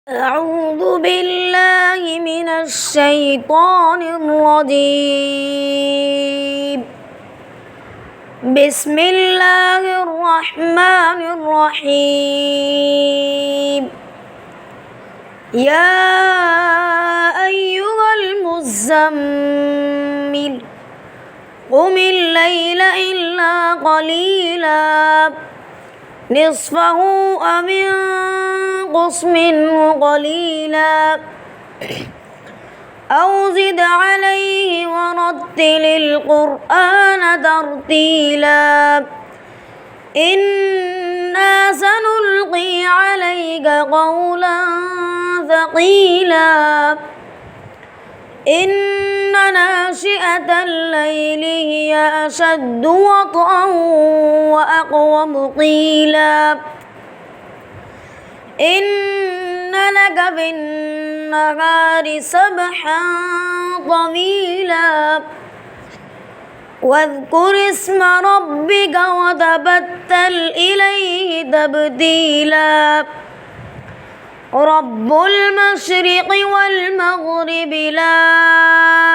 أعوذ بالله من الشيطان الرجيم. بسم الله الرحمن الرحيم. يا أيها المزمل قم الليل إلا قليلا نصفه أو انقص منه قليلا أو زد عليه ورتل القرآن ترتيلا إنا سنلقي عليك قولا ثقيلا إن ناشئة الليل هي أشد وطئا وأقوم قيلا إن لك في النهار سبحا طويلا واذكر اسم ربك وتبتل إليه تبتيلا رب المشرق والمغرب لا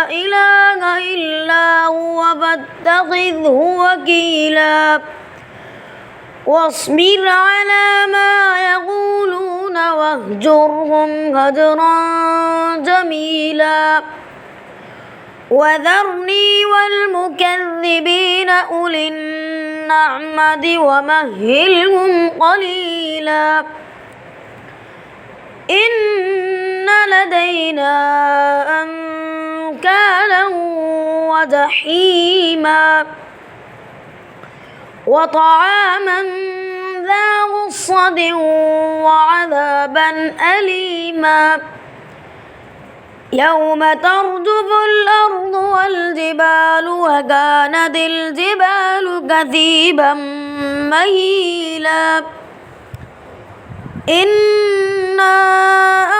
إله إلا هو فاتخذه وكيلا واصبر على ما يقولون واهجرهم هجرا جميلا وذرني والمكذبين أولي النعمة ومهلهم قليلا إن لدينا أنكالا وجحيما وطعاما ذا غصة وعذابا أليما يوم ترجف الأرض والجبال وكانت الجبال كثيبا مهيلا إنا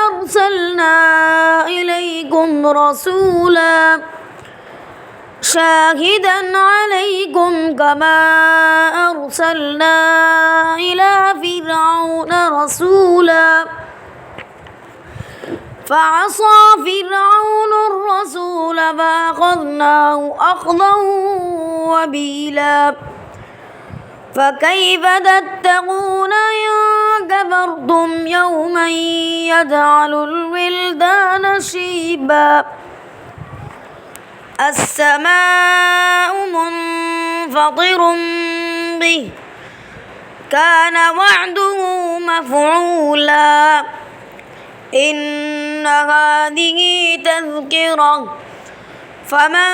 أرسلنا إليكم رسولا شاهدا عليكم كما أرسلنا إلى فرعون رسولا فعصى فرعون الرسول فأخذناه أخذا وبيلا فكيف تتقون إن كفرتم يوما يجعل الولدان شيبا السماء منفطر به كان وعده مفعولا إن هذه تذكرة فمن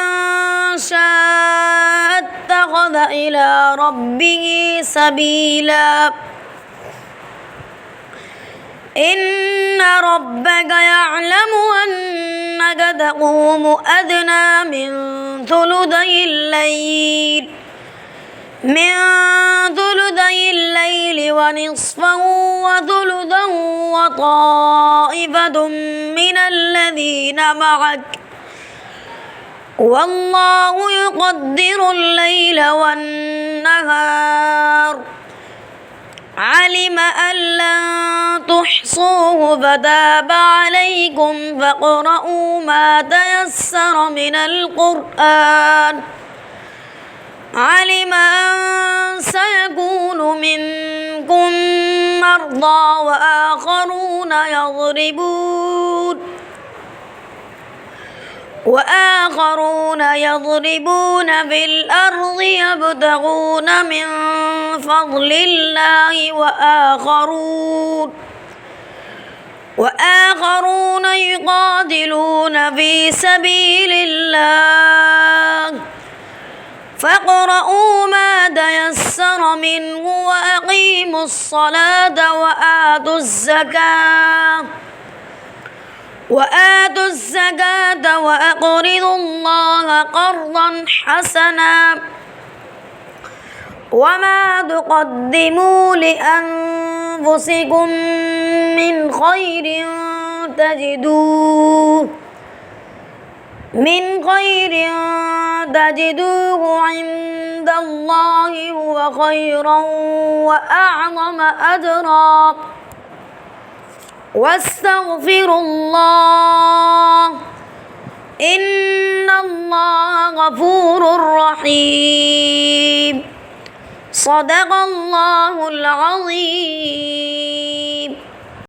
شاء اتخذ إلى ربه سبيلا إن ربك يعلم أنك تقوم أدنى من ثلثي الليل ونصفه وثلثا وطائفة من الذين معك والله يقدر الليل والنهار علم أن لن تحصوه فتاب عليكم فاقرؤوا ما تيسر من القرآن علم أن سيكون منكم مرضى وآخرون يضربون في الأرض يبتغون من فضل الله وآخرون يقاتلون في سبيل الله فاقرؤوا ما تيسر منه وأقيموا الصلاة وآتوا الزكاة وأقرضوا الله قرضا حسنا وما تقدموا لأنفسكم من خير تجدوه عند الله هو خيرا وأعظم أجرا واستغفروا الله إن الله غفور رحيم صدق الله العظيم.